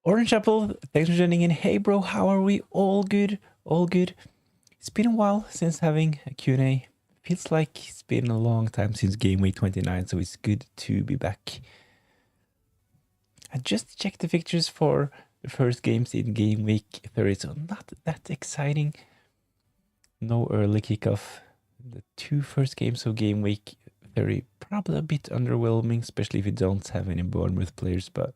Orange Apple, thanks for joining in. Hey bro, how are we? All good, all good. It's been a while since having a Q&A. Feels like it's been a long time since game week 29, so it's good to be back. I just checked the fixtures for the first games in game week 30, so not that exciting. No early kickoff. The two first games of game week 30, probably a bit underwhelming, especially if you don't have any Bournemouth players, but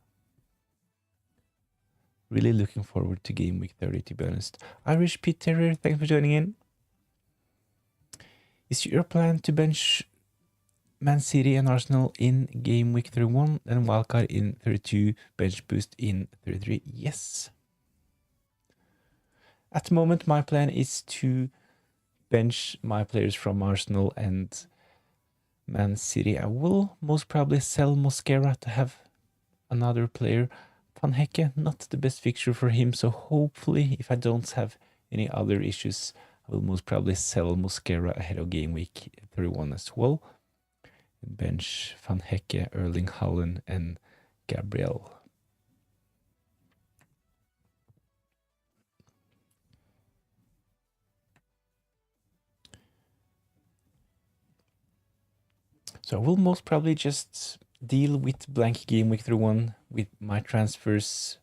really looking forward to game week 30, to be honest. Irish Pete Terrier, thanks for joining in. Is your plan to bench Man City and Arsenal in game week 31 and Wildcard in 32, bench boost in 33? Yes. At the moment, my plan is to bench my players from Arsenal and Man City. I will most probably sell Mosquera to have another player. Van Hecke, not the best fixture for him, so hopefully if I don't have any other issues, I will most probably sell Mosquera ahead of game week 31 as well. Bench Van Hecke, Erling Haaland and Gabriel. So I will most probably just deal with blank game week 31 with my transfers,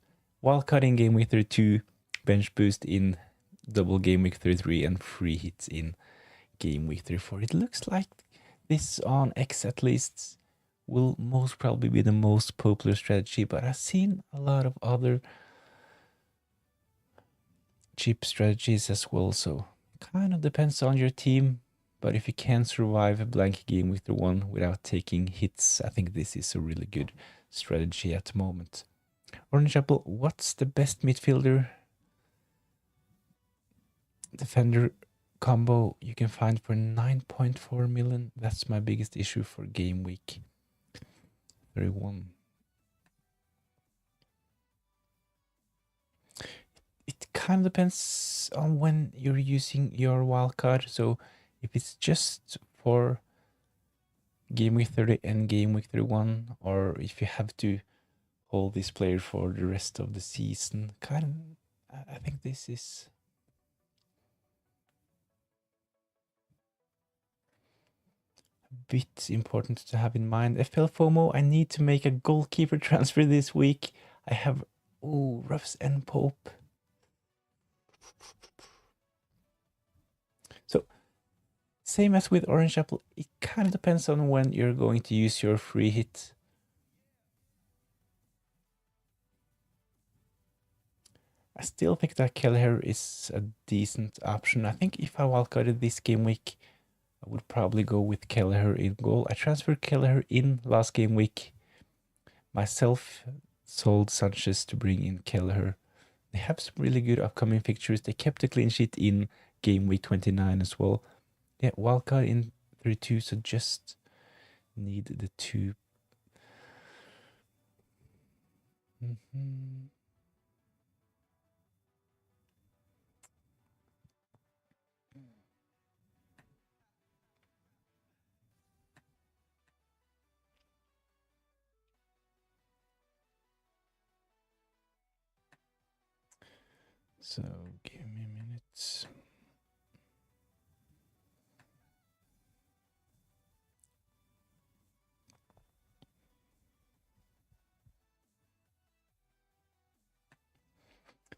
wildcard in game week 32, bench boost in double game week 33 and free hits in game week 34. It looks like this on X at least will most probably be the most popular strategy, but I've seen a lot of other cheap strategies as well, so kind of depends on your team. But if you can survive a blank game week 31 without taking hits, I think this is a really good strategy at the moment. Orange Apple, what's the best midfielder defender combo you can find for 9.4 million? That's my biggest issue for game week 31. It kind of depends on when you're using your wildcard. So if it's just for game week 30 and game week 31, or if you have to hold this player for the rest of the season, I think this is a bit important to have in mind. FPL FOMO, I need to make a goalkeeper transfer this week. I have Ruffs and Pope. So same as with Orange Apple, it kind of depends on when you're going to use your free hit. I still think that Kelleher is a decent option. I think if I wildcarded this game week, I would probably go with Kelleher in goal. I transferred Kelleher in last game week. Myself sold Sanchez to bring in Kelleher. They have some really good upcoming fixtures. They kept a clean sheet in game week 29 as well. Yeah, wildcard in 32, so just need the two. So give me a minute.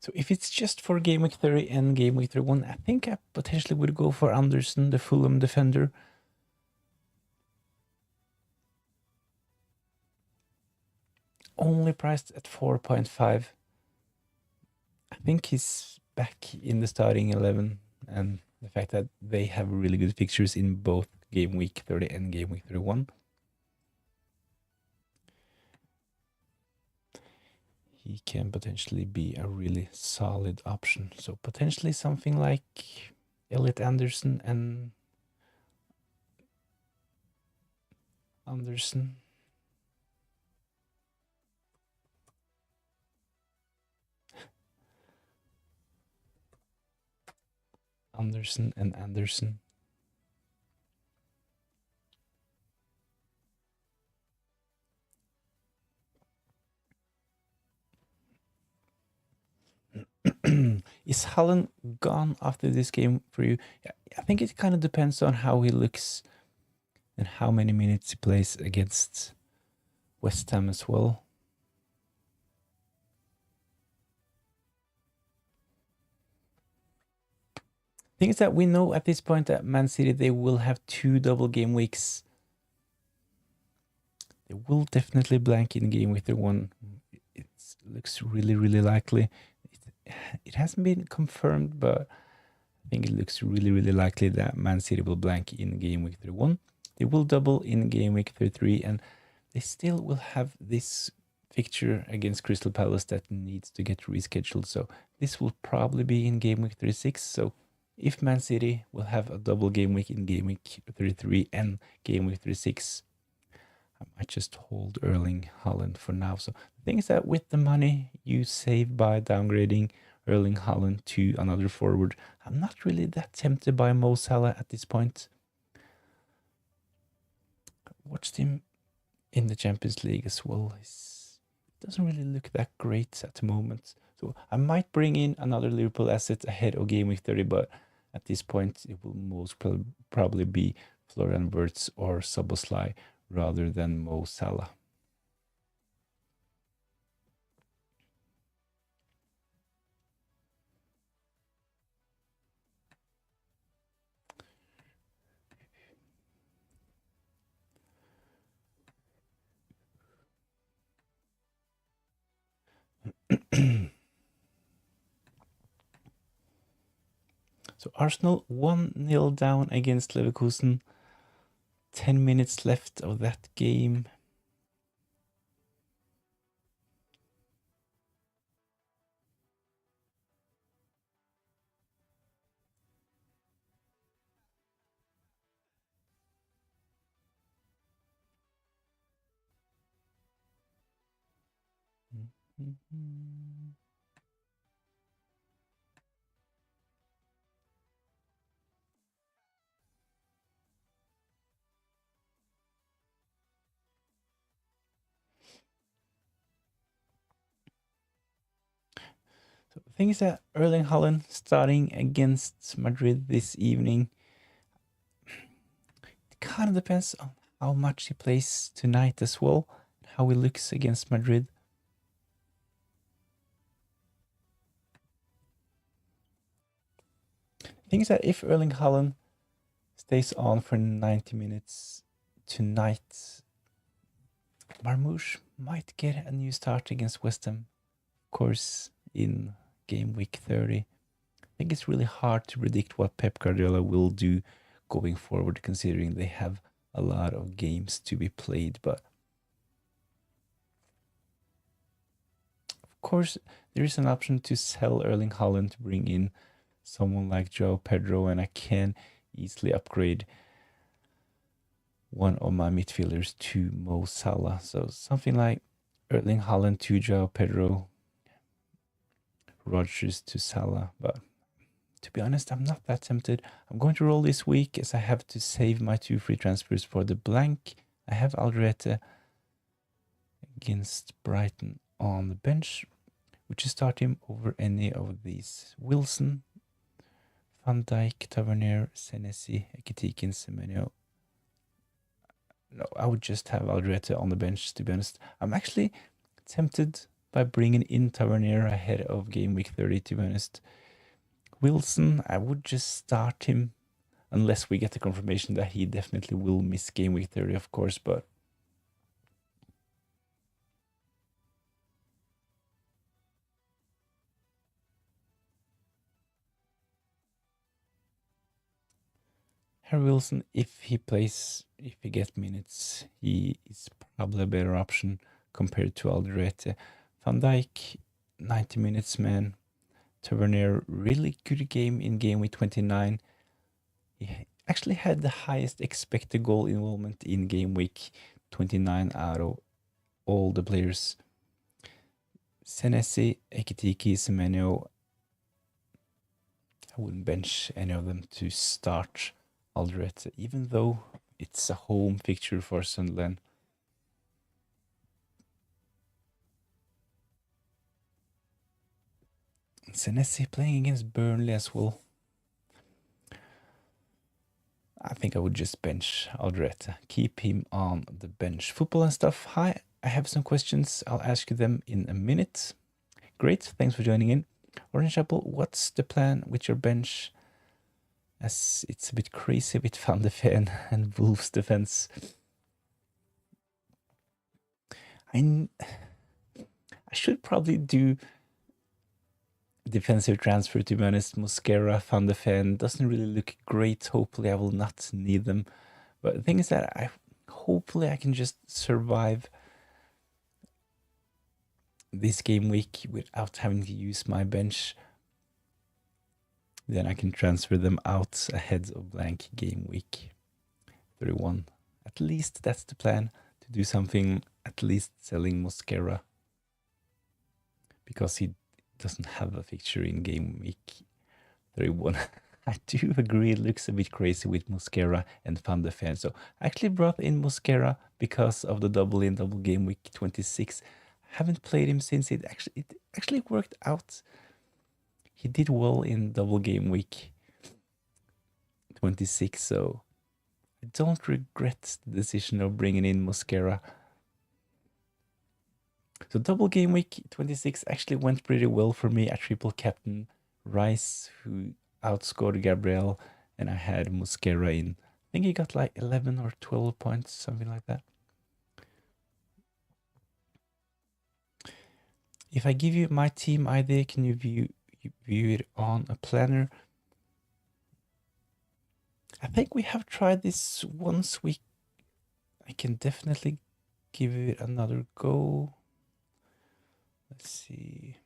So if it's just for game week 30 and game week 31, I think I potentially would go for Anderson, the Fulham defender. Only priced at 4.5. I think he's back in the starting 11, and the fact that they have really good fixtures in both game week 30 and game week 31. He can potentially be a really solid option. So potentially something like Elliot Anderson and Anderson. Anderson and Anderson. Is Haaland gone after this game for you? I think it kind of depends on how he looks and how many minutes he plays against West Ham as well. Thing is that we know at this point that Man City, they will have 2 double game weeks. They will definitely blank in game week 1. It looks really, really likely. It hasn't been confirmed, but I think it looks really, really likely that Man City will blank in game week 1. They will double in game week 3, and they still will have this fixture against Crystal Palace that needs to get rescheduled. So this will probably be in game week 36. So if Man City will have a double game week in game week 33 and game week 36, I might just hold Erling Haaland for now. So the thing is that with the money you save by downgrading Erling Haaland to another forward, I'm not really that tempted by Mo Salah at this point. Watched him in the Champions League as well. It doesn't really look that great at the moment. So I might bring in another Liverpool asset ahead of game week 30, but at this point it will most probably be Florian Wirtz or Szoboszlai rather than Mo Salah. So Arsenal 1-0 down against Leverkusen. 10 minutes left of that game. So the thing is that Erling Haaland starting against Madrid this evening. It kind of depends on how much he plays tonight as well, how he looks against Madrid. The thing is that if Erling Haaland stays on for 90 minutes tonight, Marmoush might get a new start against West Ham, of course, in game week 30. I think it's really hard to predict what Pep Guardiola will do going forward, considering they have a lot of games to be played. But of course, there is an option to sell Erling Haaland to bring in someone like Joao Pedro, and I can easily upgrade one of my midfielders to Mo Salah. So something like Erling Haaland to Joao Pedro, Rodgers to Salah. But to be honest, I'm not that tempted. I'm going to roll this week as I have to save my 2 free transfers for the blank. I have Alderete against Brighton on the bench. Would you start him over any of these? Wilson, Van Dijk, Tavernier, Senesi, Ekitike, and Semenyo. No, I would just have Alderete on the bench, to be honest. I'm actually tempted by bringing in Tavernier ahead of game week 30, to be honest. Wilson, I would just start him unless we get the confirmation that he definitely will miss game week 30, of course, but Harry Wilson, if he gets minutes, he is probably a better option compared to Alderete. Van Dijk, 90 minutes, man. Tavernier, really good game in game week 29. He actually had the highest expected goal involvement in game week 29 out of all the players. Senesi, Ekitike, Semenyo. I wouldn't bench any of them to start Alderete, even though it's a home fixture for Sunderland. Senesi playing against Burnley as well. I think I would just bench Alderete. Keep him on the bench. Football and stuff. Hi, I have some questions. I'll ask you them in a minute. Great, thanks for joining in. Orange Apple, what's the plan with your bench? As it's a bit crazy with Van de Ven and Wolves defense. I should probably do defensive transfer, to be honest. Mosquera, Van de Ven doesn't really look great. Hopefully I will not need them. But the thing is that hopefully I can just survive this game week without having to use my bench. Then I can transfer them out ahead of blank game week 31. At least that's the plan, to do something, at least selling Mosquera. Because he doesn't have a fixture in game week 31. I do agree it looks a bit crazy with Mosquera and Van de Ven. So I actually brought in Mosquera because of the double game week 26. I haven't played him since. It actually worked out. He did well in double game week 26, so I don't regret the decision of bringing in Mosquera. So double game week 26 actually went pretty well for me. I triple captain Rice, who outscored Gabriel, and I had Mosquera in. I think he got like 11 or 12 points, something like that. If I give you my team idea, can you view it on a planner? I think we have tried this once. I can definitely give it another go. Let's see.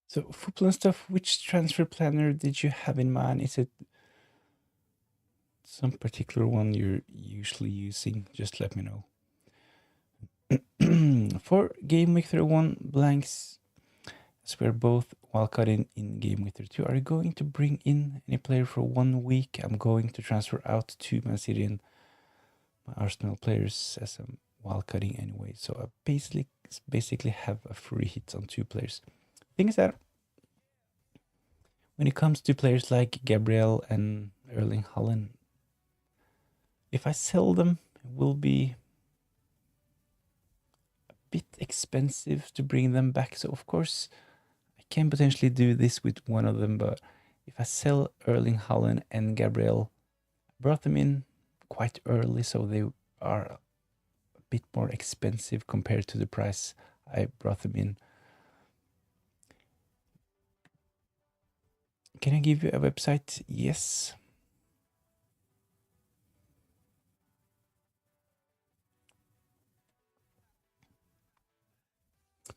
So football and stuff, which transfer planner did you have in mind? Is it some particular one you're usually using? Just let me know. For game week 31 blanks, as we're both wildcard in game week 32, are you going to bring in any player for 1 week? I'm going to transfer out 2 Man City and my Arsenal players as I'm wildcarding anyway. So I basically have a free hit on 2 players. Thing is that when it comes to players like Gabriel and Erling Haaland, if I sell them, it will be a bit expensive to bring them back. So of course, I can potentially do this with one of them, but if I sell Erling Haaland and Gabriel, I brought them in quite early, so they are a bit more expensive compared to the price I brought them in. Can I give you a website? Yes.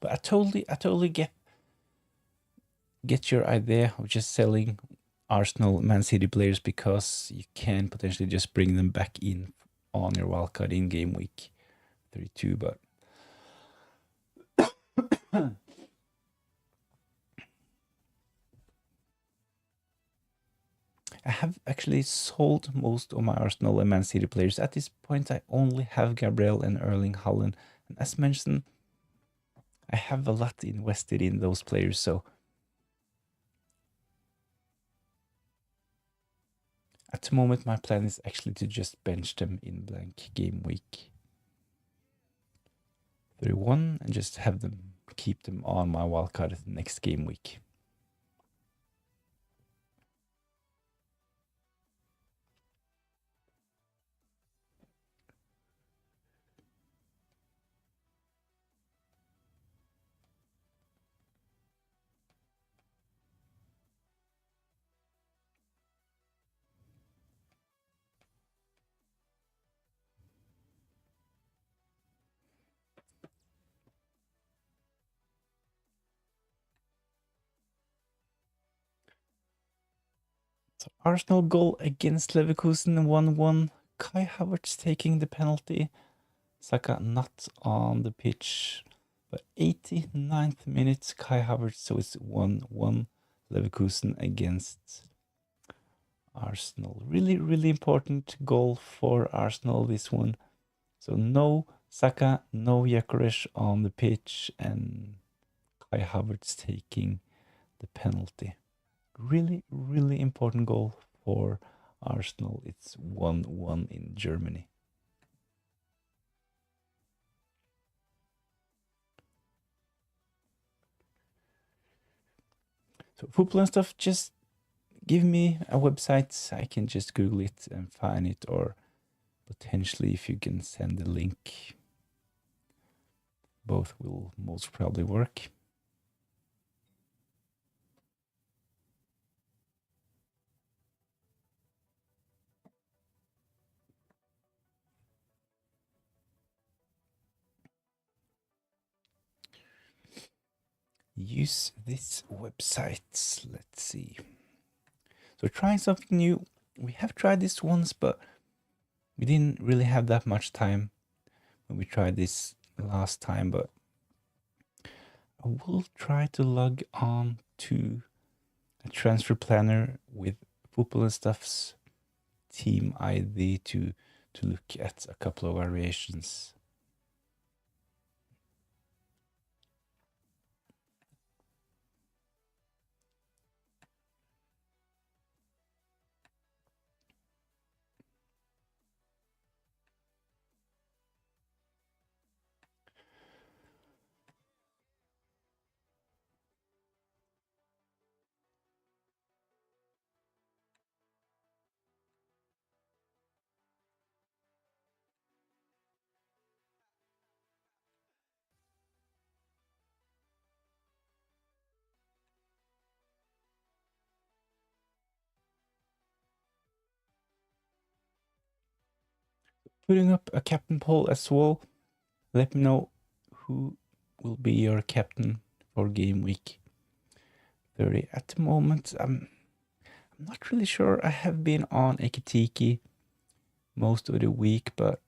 But I totally get your idea of just selling Arsenal, Man City players, because you can potentially just bring them back in on your wildcard in game week 32. But I have actually sold most of my Arsenal and Man City players. At this point, I only have Gabriel and Erling Haaland. And as mentioned, I have a lot invested in those players, so at the moment my plan is actually to just bench them in blank game week 31 and just have them keep them on my wildcard next game week. So Arsenal goal against Leverkusen 1-1. Kai Havertz taking the penalty. Saka not on the pitch. But 89th minute, Kai Havertz, so it's 1-1 Leverkusen against Arsenal. Really, really important goal for Arsenal, this one. So no Saka, no Gyökeres on the pitch, and Kai Havertz taking the penalty. Really, really important goal for Arsenal. It's 1-1 in Germany. So football and stuff, just give me a website. I can just Google it and find it, or potentially if you can send the link, both will most probably work. Use this website. Let's see. So trying something new. We have tried this once, but we didn't really have that much time when we tried this last time, but I will try to log on to a transfer planner with football and stuff's team ID to look at a couple of variations. Putting up a captain poll as well. Let me know who will be your captain for game week 30. At the moment, I'm not really sure. I have been on Ekitiki most of the week, but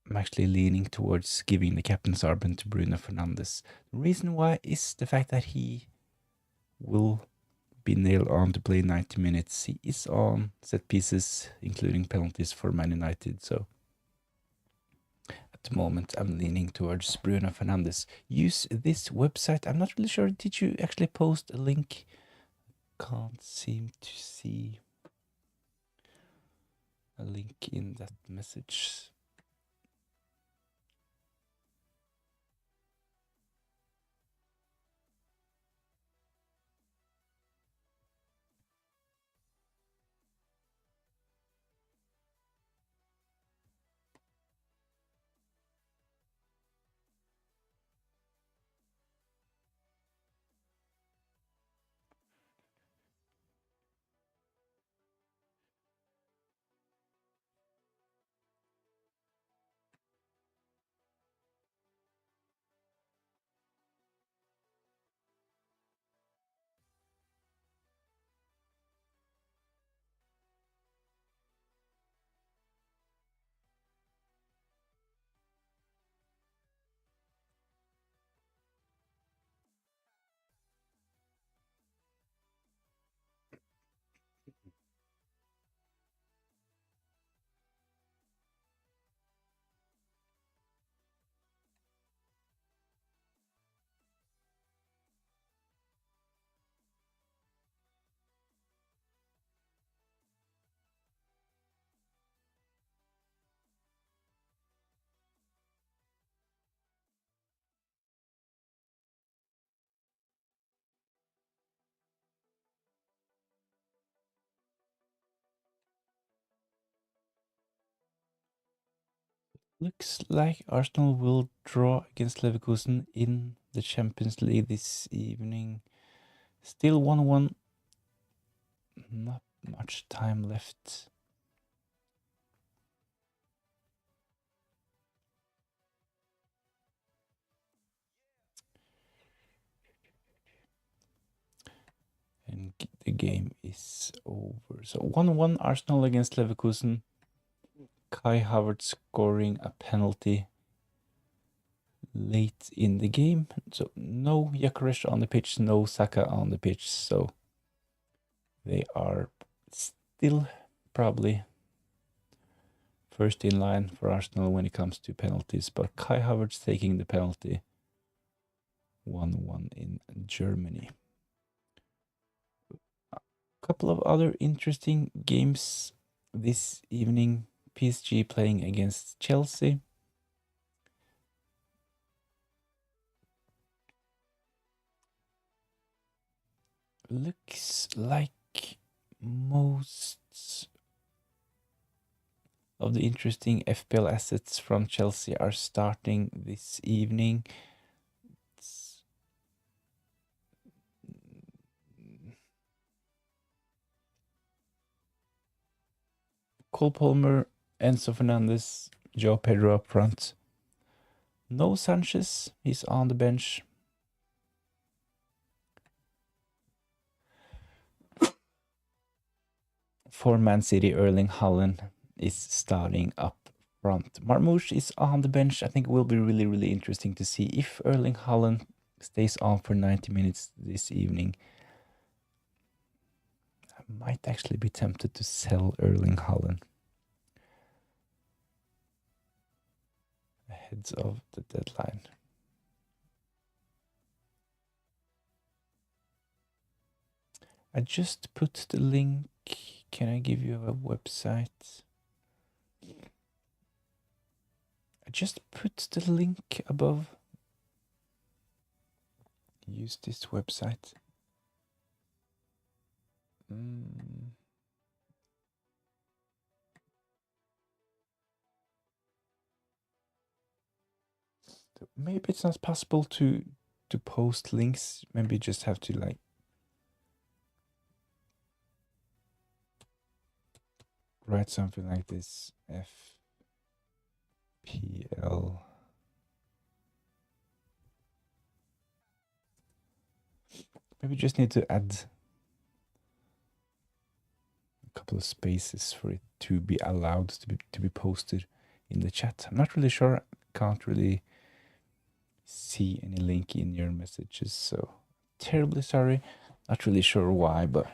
I'm actually leaning towards giving the captain's armband to Bruno Fernandes. The reason why is the fact that he will be nailed on to play 90 minutes. He is on set pieces, including penalties for Man United. So at the moment, I'm leaning towards Bruno Fernandes. Use this website. I'm not really sure. Did you actually post a link? Can't seem to see a link in that message. Looks like Arsenal will draw against Leverkusen in the Champions League this evening. Still 1-1. Not much time left. And game is over. So 1-1 Arsenal against Leverkusen. Kai Havertz scoring a penalty late in the game. So no Gyökeres on the pitch, no Saka on the pitch. So they are still probably first in line for Arsenal when it comes to penalties. But Kai Havertz taking the penalty. 1-1 in Germany. A couple of other interesting games this evening. PSG playing against Chelsea. Looks like most of the interesting FPL assets from Chelsea are starting this evening. Cole Palmer, Enzo Fernandez, Joe Pedro up front. No Sanchez, he's on the bench. For Man City, Erling Haaland is starting up front. Marmoush is on the bench. I think it will be really, really interesting to see if Erling Haaland stays on for 90 minutes this evening. I might actually be tempted to sell Erling Haaland ahead of the deadline. I just put the link. Can I give you a website? I just put the link above. Use this website. Maybe it's not possible to post links. Maybe you just have to like write something like this. FPL. Maybe you just need to add a couple of spaces for it to be allowed to be posted in the chat. I'm not really sure. Can't really see any link in your messages, so terribly sorry. Not really sure why, but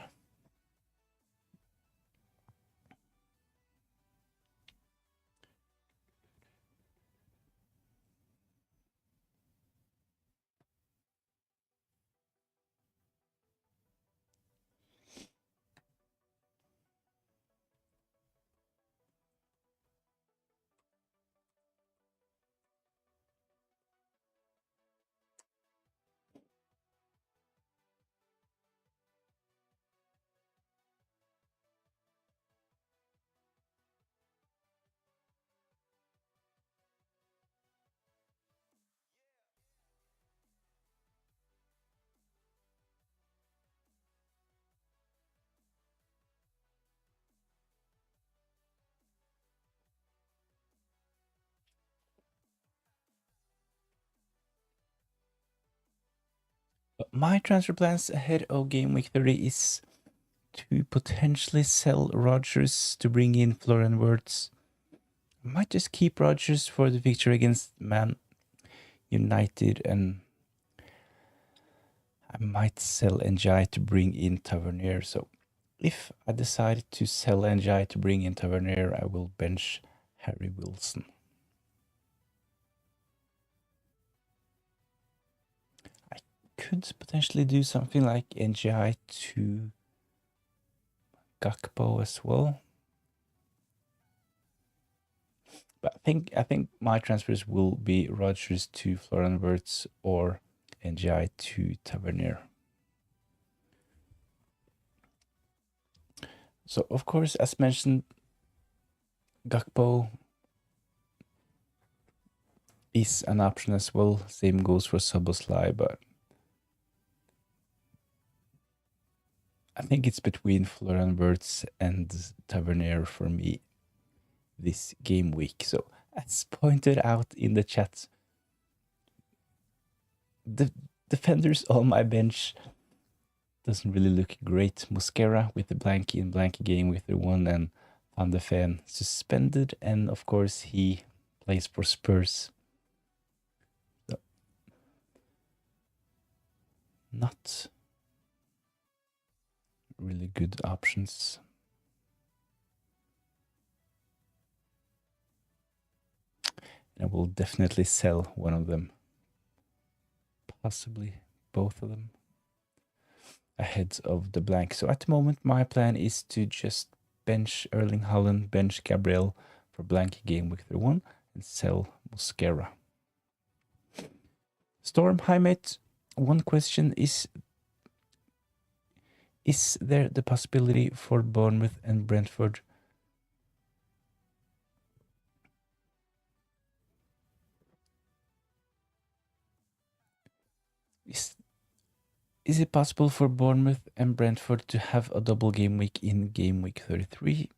my transfer plans ahead of game week 30 is to potentially sell Rodgers to bring in Florian Wirtz. I might just keep Rodgers for the fixture against Man United, and I might sell NGI to bring in Tavernier. So if I decide to sell NGI to bring in Tavernier, I will bench Harry Wilson. I could potentially do something like NGI to Gakpo as well. But I think my transfers will be Rodgers to Florian Wirtz or NGI to Tavernier. So of course, as mentioned, Gakpo is an option as well. Same goes for Szoboszlai, but I think it's between Florian Wirtz and Tavernier for me this game week. So as pointed out in the chat, the defenders on my bench doesn't really look great. Mosquera with the blank in blank game with the 1, and Van de Ven suspended, and of course he plays for Spurs. So not really good options. I will definitely sell one of them, possibly both of them, ahead of the blank. So at the moment, my plan is to just bench Erling Haaland, bench Gabriel for blank game week 31, and sell Mosquera. Storm, hi mate. One question is there the possibility for Bournemouth and Brentford? Is it possible for Bournemouth and Brentford to have a double game week in game week 33?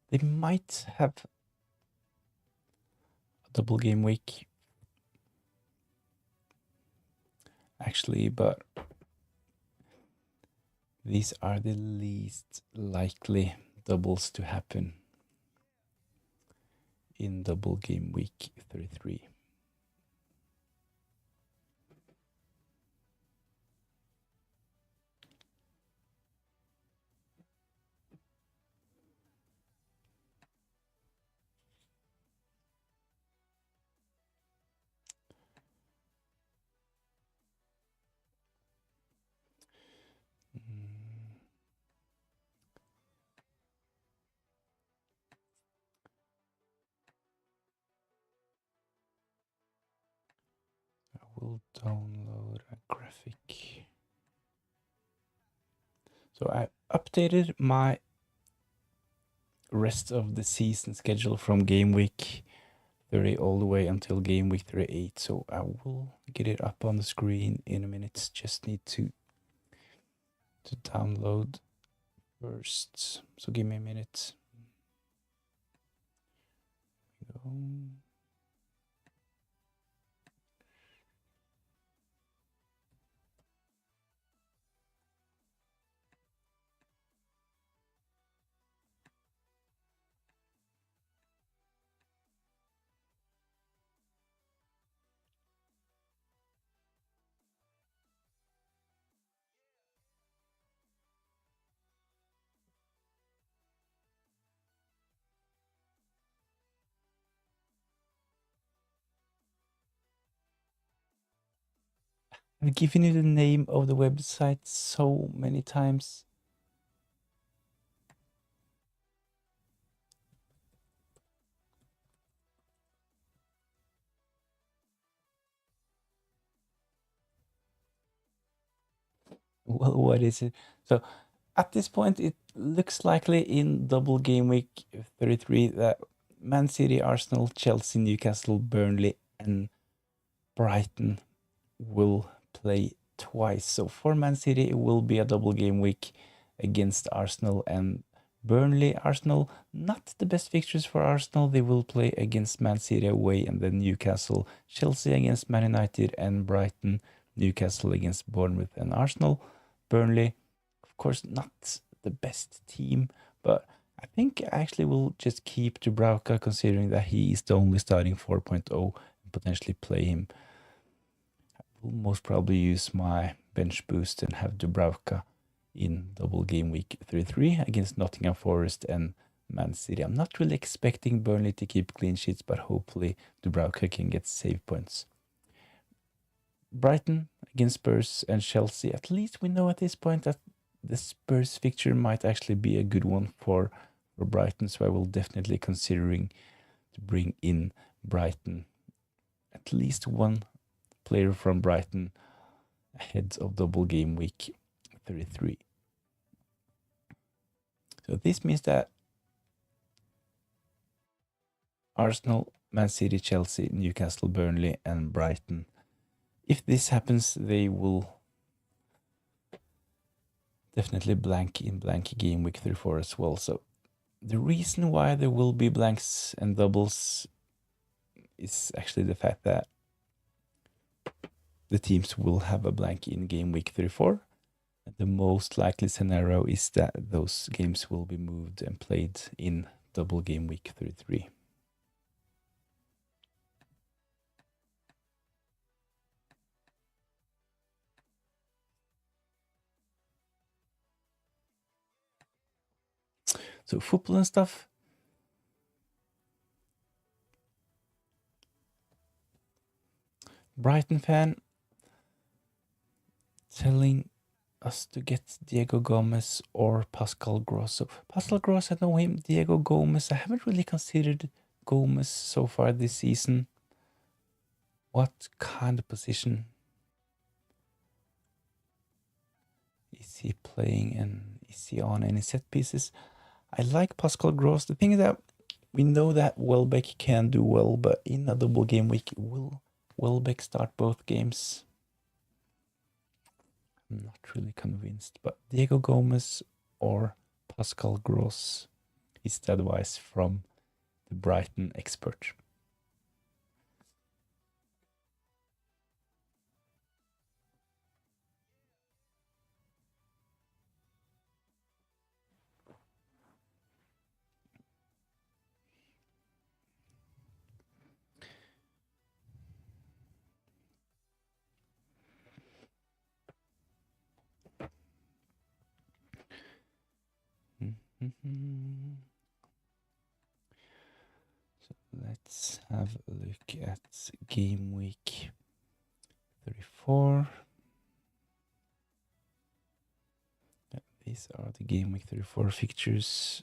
They might have a double game week, actually, but these are the least likely doubles to happen in double game week 33. I will download a graphic. So I updated my rest of the season schedule from game week 30 all the way until game week 38. So I will get it up on the screen in a minute. Just need to download first. So give me a minute. I've given you the name of the website so many times. Well, what is it? So at this point, it looks likely in double game week 33 that Man City, Arsenal, Chelsea, Newcastle, Burnley, and Brighton will play twice. So for Man City, it will be a double game week against Arsenal and Burnley. Arsenal, not the best fixtures for Arsenal. They will play against Man City away, and then Newcastle, Chelsea against Man United, and Brighton, Newcastle against Bournemouth and Arsenal. Burnley, of course, not the best team, but I think I actually will just keep Dubravka, considering that he is the only starting 4.0 and potentially play him. I will most probably use my bench boost and have Dubravka in double game week 33 against Nottingham Forest and Man City. I'm not really expecting Burnley to keep clean sheets, but hopefully Dubravka can get save points. Brighton against Spurs and Chelsea. At least we know at this point that the Spurs fixture might actually be a good one for Brighton, so I will definitely considering to bring in Brighton at least one player from Brighton ahead of double game week 33. So this means that Arsenal, Man City, Chelsea, Newcastle, Burnley, and Brighton, if this happens, they will definitely blank in blank game week 34 as well. So the reason why there will be blanks and doubles is actually the fact that the teams will have a blank in game week 34. The most likely scenario is that those games will be moved and played in double game week 33. So football and stuff. Brighton fan telling us to get Diego Gomez or Pascal Gross. So Pascal Gross, I know him. Diego Gomez, I haven't really considered Gomez so far this season. What kind of position is he playing, and is he on any set pieces? I like Pascal Gross. The thing is that we know that Welbeck can do well, but in a double game week, will Welbeck start both games? I'm not really convinced, but Diego Gomez or Pascal Gross is the advice from the Brighton expert. So let's have a look at game week 34. These are the game week 34 fixtures.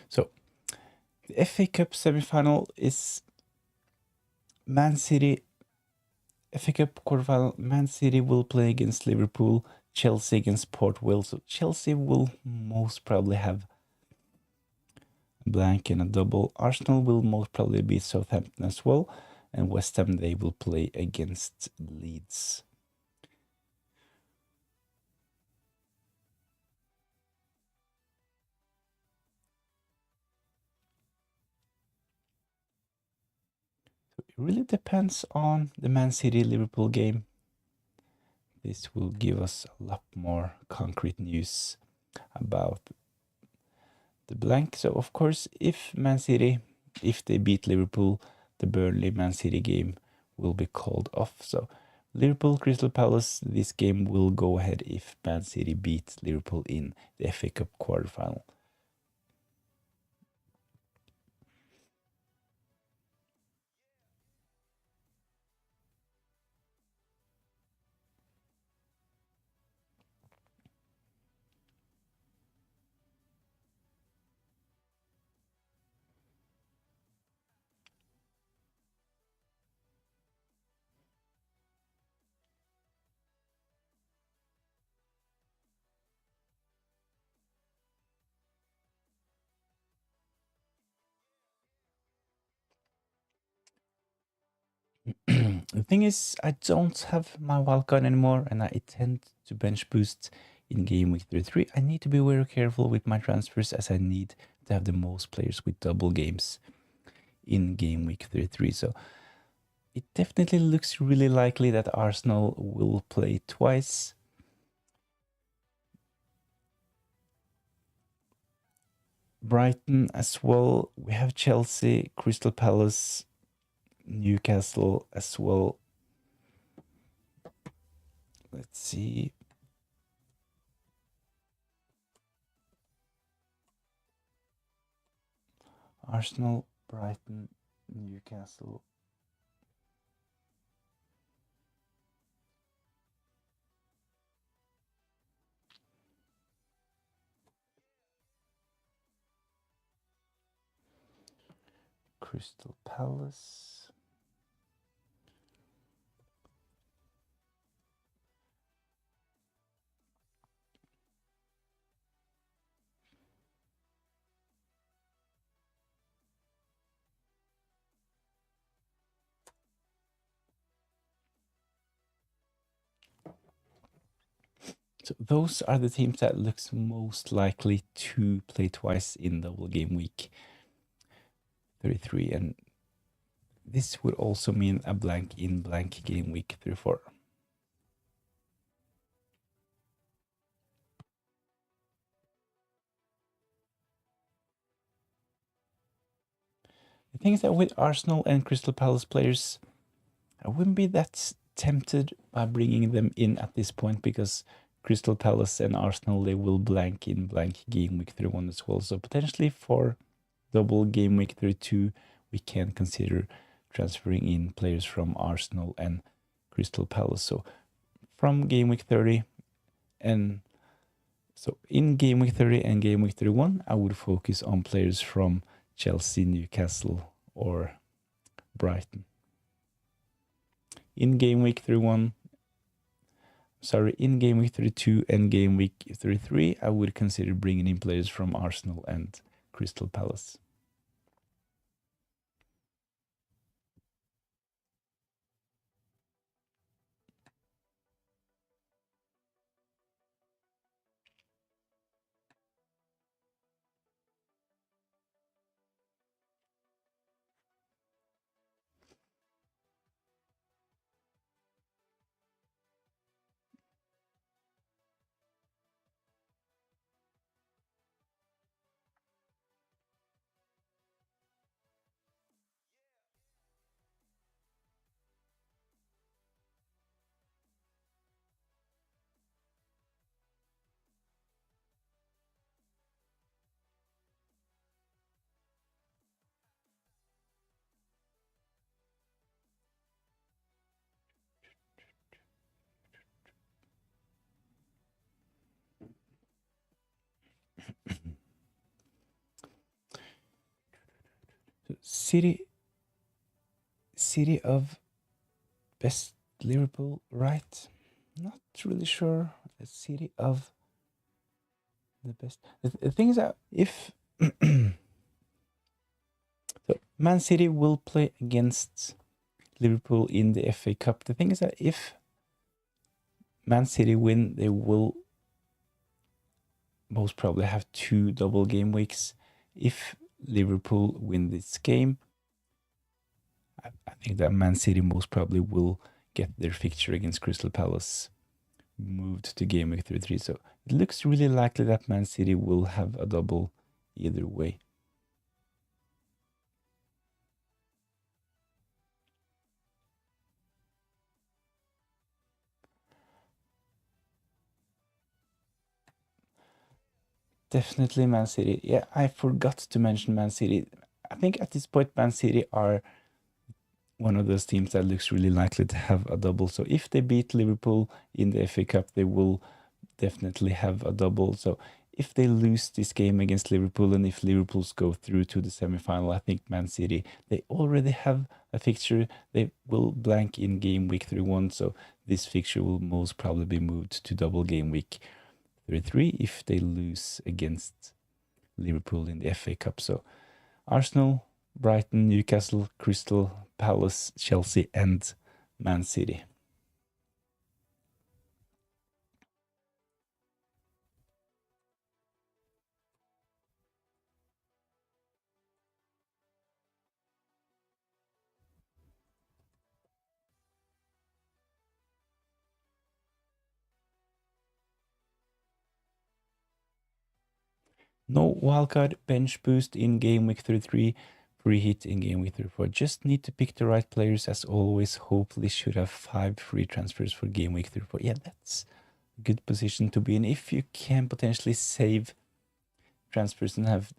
So the FA Cup semi-final is Man City. FA Cup quarterfinal, Man City will play against Liverpool, Chelsea against Port Vale. So Chelsea will most probably have a blank and a double. Arsenal will most probably beat Southampton as well. And West Ham, they will play against Leeds. So it really depends on the Man City-Liverpool game. This will give us a lot more concrete news about the blank. So of course, if Man City, if they beat Liverpool, the Burnley Man City game will be called off. So Liverpool Crystal Palace, this game will go ahead if Man City beats Liverpool in the FA Cup quarterfinal. The thing is, I don't have my wildcard anymore, and I tend to bench boost in game week 33. I need to be very careful with my transfers, as I need to have the most players with double games in game week 33. So it definitely looks really likely that Arsenal will play twice. Brighton as well. We have Chelsea, Crystal Palace, Newcastle as well. Let's see. Arsenal, Brighton, Newcastle. Crystal Palace. So those are the teams that looks most likely to play twice in double game week 33, and this would also mean a blank in blank game week 34. The thing is that with Arsenal and Crystal Palace players, I wouldn't be that tempted by bringing them in at this point, because Crystal Palace and Arsenal, they will blank in blank game week 31 as well. So potentially for double game week 32, we can consider transferring in players from Arsenal and Crystal Palace. So from game week 30, and so in game week 30 and game week 31, I would focus on players from Chelsea, Newcastle, or Brighton. In game week 31, in game week 32 and game week 33, I would consider bringing in players from Arsenal and Crystal Palace. City of best Liverpool, right? Not really sure. The city of the best. The thing is that if so Man City will play against Liverpool in the FA Cup. The thing is that if Man City win, they will most probably have 2 double game weeks. If Liverpool win this game, I think that Man City most probably will get their fixture against Crystal Palace moved to game week 33. So it looks really likely that Man City will have a double either way. Definitely Man City. Yeah, I forgot to mention Man City. I think at this point, Man City are one of those teams that looks really likely to have a double. So if they beat Liverpool in the FA Cup, they will definitely have a double. So if they lose this game against Liverpool, and if Liverpool's go through to the semi-final, I think Man City, they already have a fixture. They will blank in game week 31. So this fixture will most probably be moved to double game week 33 if they lose against Liverpool in the FA Cup. So Arsenal, Brighton, Newcastle, Crystal Palace, Chelsea, and Man City. No wildcard bench boost in game week 33, free hit in game week 34. Just need to pick the right players as always. Hopefully should have 5 free transfers for game week 34. Yeah, that's a good position to be in if you can potentially save transfers and have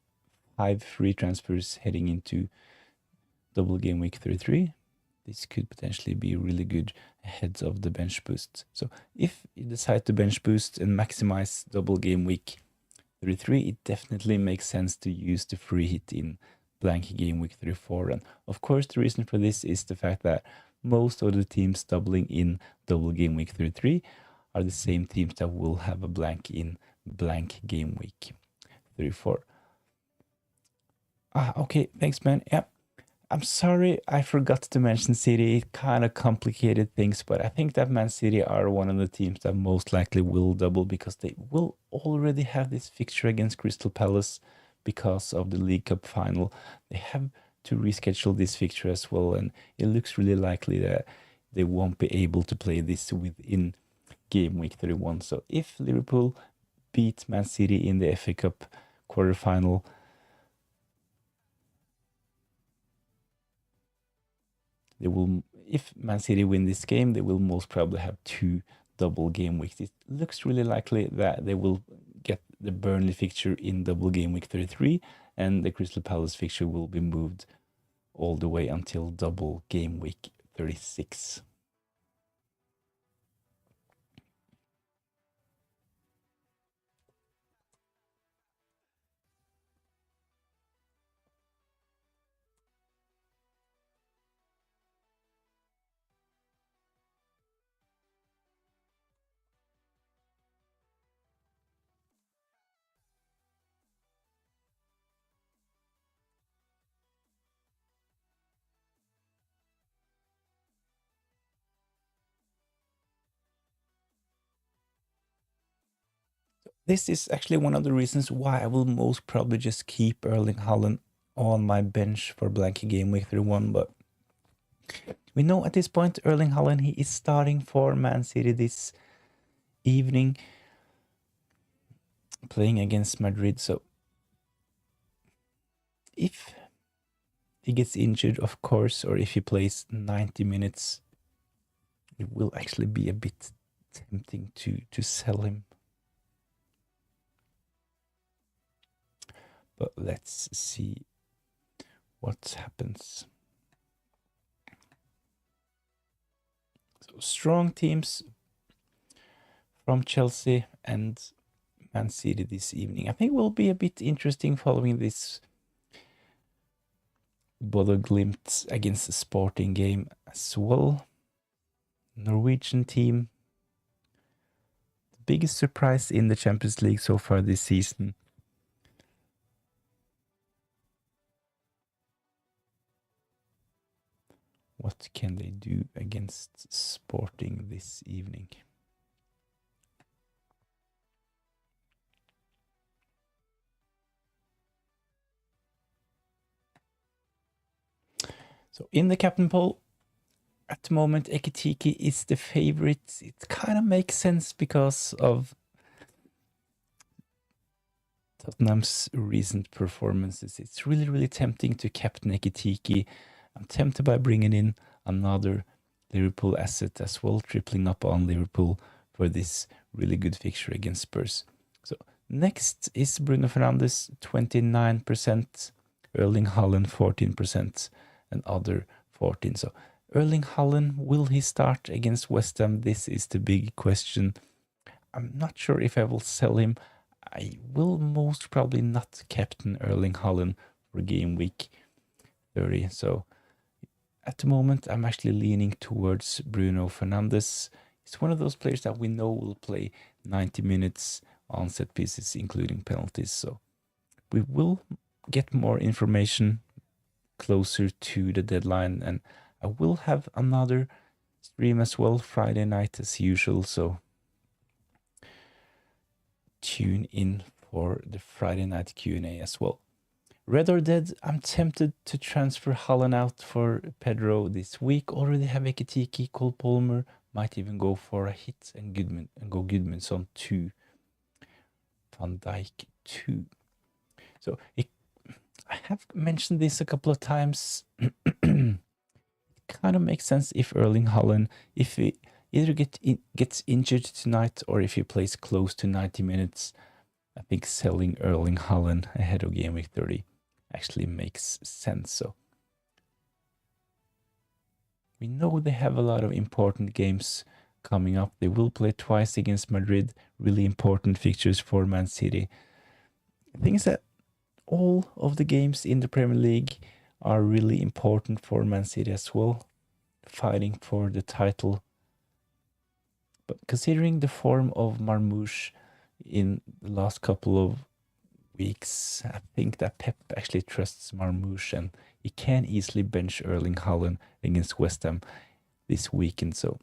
5 free transfers heading into double game week 33. This could potentially be really good ahead of the bench boost. So if you decide to bench boost and maximize double game week 33, it definitely makes sense to use the free hit in blank game week 34. And of course, the reason for this is the fact that most of the teams doubling in double game week 33 are the same teams that will have a blank in blank game week 34. Okay, thanks, man. Yeah, I'm sorry I forgot to mention City. It kind of complicated things, but I think that Man City are one of the teams that most likely will double because they will already have this fixture against Crystal Palace because of the League Cup final. They have to reschedule this fixture as well, and it looks really likely that they won't be able to play this within game week 31. So if Liverpool beat Man City in the FA Cup quarterfinal, they will, if Man City win this game, they will most probably have 2 double game weeks. It looks really likely that they will get the Burnley fixture in double game week 33, and the Crystal Palace fixture will be moved all the way until double game week 36. This is actually one of the reasons why I will most probably just keep Erling Haaland on my bench for blank game week 31. But we know at this point Erling Haaland, he is starting for Man City this evening, playing against Madrid. So if he gets injured, of course, or if he plays 90 minutes, it will actually be a bit tempting to sell him. But let's see what happens. So strong teams from Chelsea and Man City this evening. I think will be a bit interesting following this Bodo Glimt against the Sporting game as well. Norwegian team. The biggest surprise in the Champions League so far this season. What can they do against Sporting this evening? So in the captain poll, at the moment, Ekitike is the favorite. It kind of makes sense because of Tottenham's recent performances. It's really, really tempting to captain Ekitike. I'm tempted by bringing in another Liverpool asset as well, tripling up on Liverpool for this really good fixture against Spurs. So next is Bruno Fernandes, 29%, Erling Haaland, 14%, and other 14%. So Erling Haaland, will he start against West Ham? This is the big question. I'm not sure if I will sell him. I will most probably not captain Erling Haaland for game week 30. So at the moment, I'm actually leaning towards Bruno Fernandes. He's one of those players that we know will play 90 minutes on set pieces, including penalties. So we will get more information closer to the deadline, and I will have another stream as well Friday night as usual. So tune in for the Friday night Q&A as well. Red or Dead, I'm tempted to transfer Haaland out for Pedro this week. Already have Ekitike, Cole Palmer, might even go for a hit and go Gudmundsson 2, Van Dijk 2. So I have mentioned this a couple of times. It kind of makes sense if Erling Haaland, if he either gets injured tonight or if he plays close to 90 minutes, I think selling Erling Haaland ahead of game week 30 actually makes sense. So we know they have a lot of important games coming up. They will play twice against Madrid, really important fixtures for Man City. The thing is that all of the games in the Premier League are really important for Man City as well, fighting for the title. But considering the form of Marmoush in the last couple of weeks, I think that Pep actually trusts Marmoush and he can easily bench Erling Haaland against West Ham this weekend. So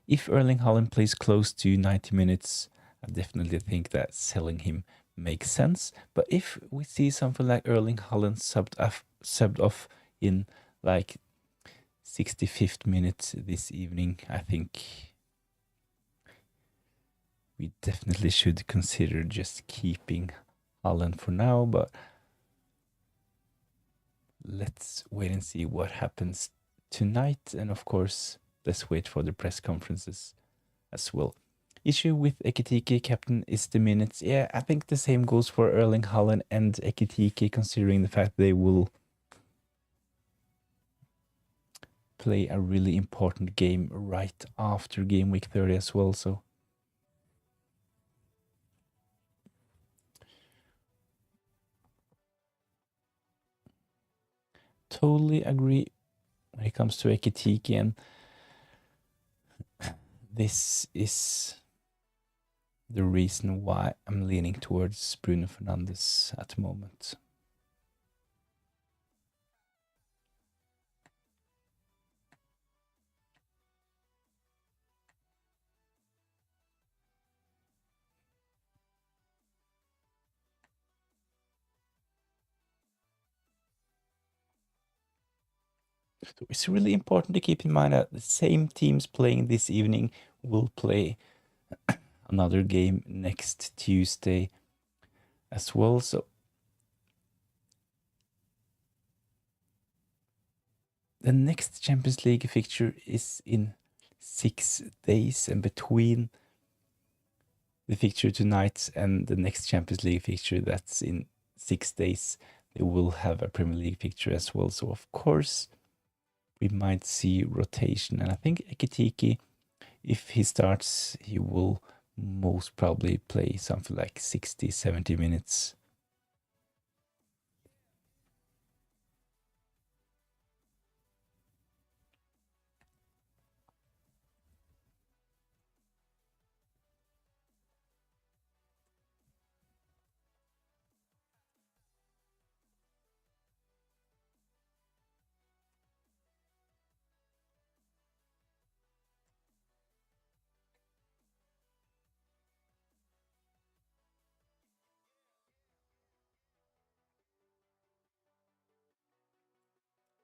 if Erling Haaland plays close to 90 minutes, I definitely think that selling him makes sense. But if we see something like Erling Haaland subbed off in like 65th minute this evening, I think we definitely should consider just keeping Haaland for now. But let's wait and see what happens tonight. And of course, let's wait for the press conferences as well. Issue with Ekitike captain is the minutes. Yeah, I think the same goes for Erling Haaland and Ekitike, considering the fact they will play a really important game right after game week 30 as well. So totally agree when it comes to Ekitike, and this is the reason why I'm leaning towards Bruno Fernandes at the moment. So it's really important to keep in mind that the same teams playing this evening will play another game next Tuesday as well. So the next Champions League fixture is in 6 days, and between the fixture tonight and the next Champions League fixture that's in 6 days, they will have a Premier League fixture as well. So of course we might see rotation, and I think Ekitike, if he starts, he will most probably play something like 60-70 minutes.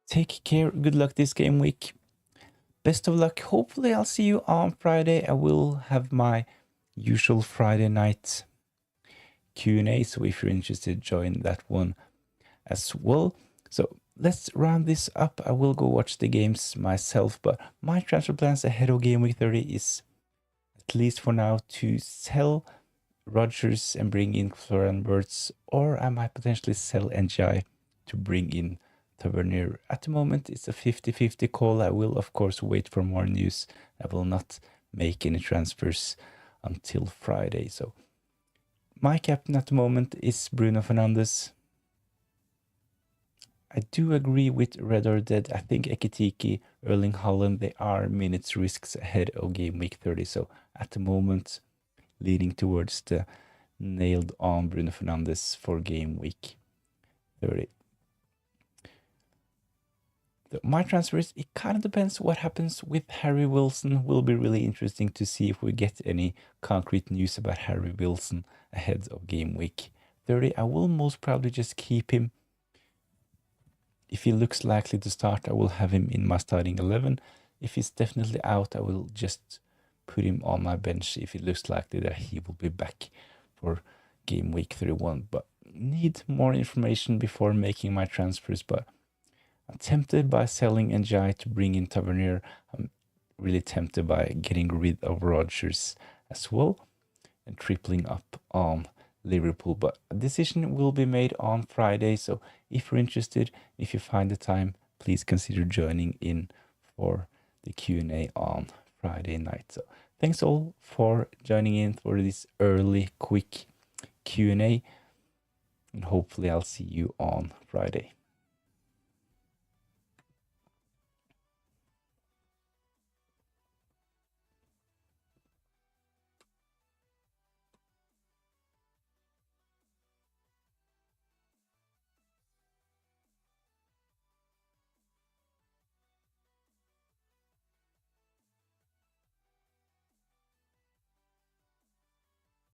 Take care. Good luck this game week. Best of luck. Hopefully I'll see you on Friday. I will have my usual Friday night Q&A, so if you're interested, join that one as well. So let's round this up. I will go watch the games myself, but my transfer plans ahead of game week 30 is, at least for now, to sell Rodgers and bring in Florian Wirtz, or I might potentially sell NGI to bring in Tavernier. At the moment, it's a 50-50 call. I will, of course, wait for more news. I will not make any transfers until Friday. So my captain at the moment is Bruno Fernandes. I do agree with Red or Dead. I think Ekitike, Erling Haaland, they are minutes risks ahead of game week 30. So at the moment, leading towards the nailed on Bruno Fernandes for game week 30. My transfers, it kind of depends what happens with Harry Wilson. Will be really interesting to see if we get any concrete news about Harry Wilson ahead of game week 30. I will most probably just keep him. If he looks likely to start, I will have him in my starting 11. If he's definitely out, I will just put him on my bench if it looks likely that he will be back for game week 31. But need more information before making my transfers. But I'm tempted by selling NGI to bring in Tavernier. I'm really tempted by getting rid of Rodgers as well and tripling up on Liverpool, but a decision will be made on Friday. So if you're interested, if you find the time, please consider joining in for the Q&A on Friday night. So thanks all for joining in for this early quick Q&A, and hopefully I'll see you on Friday.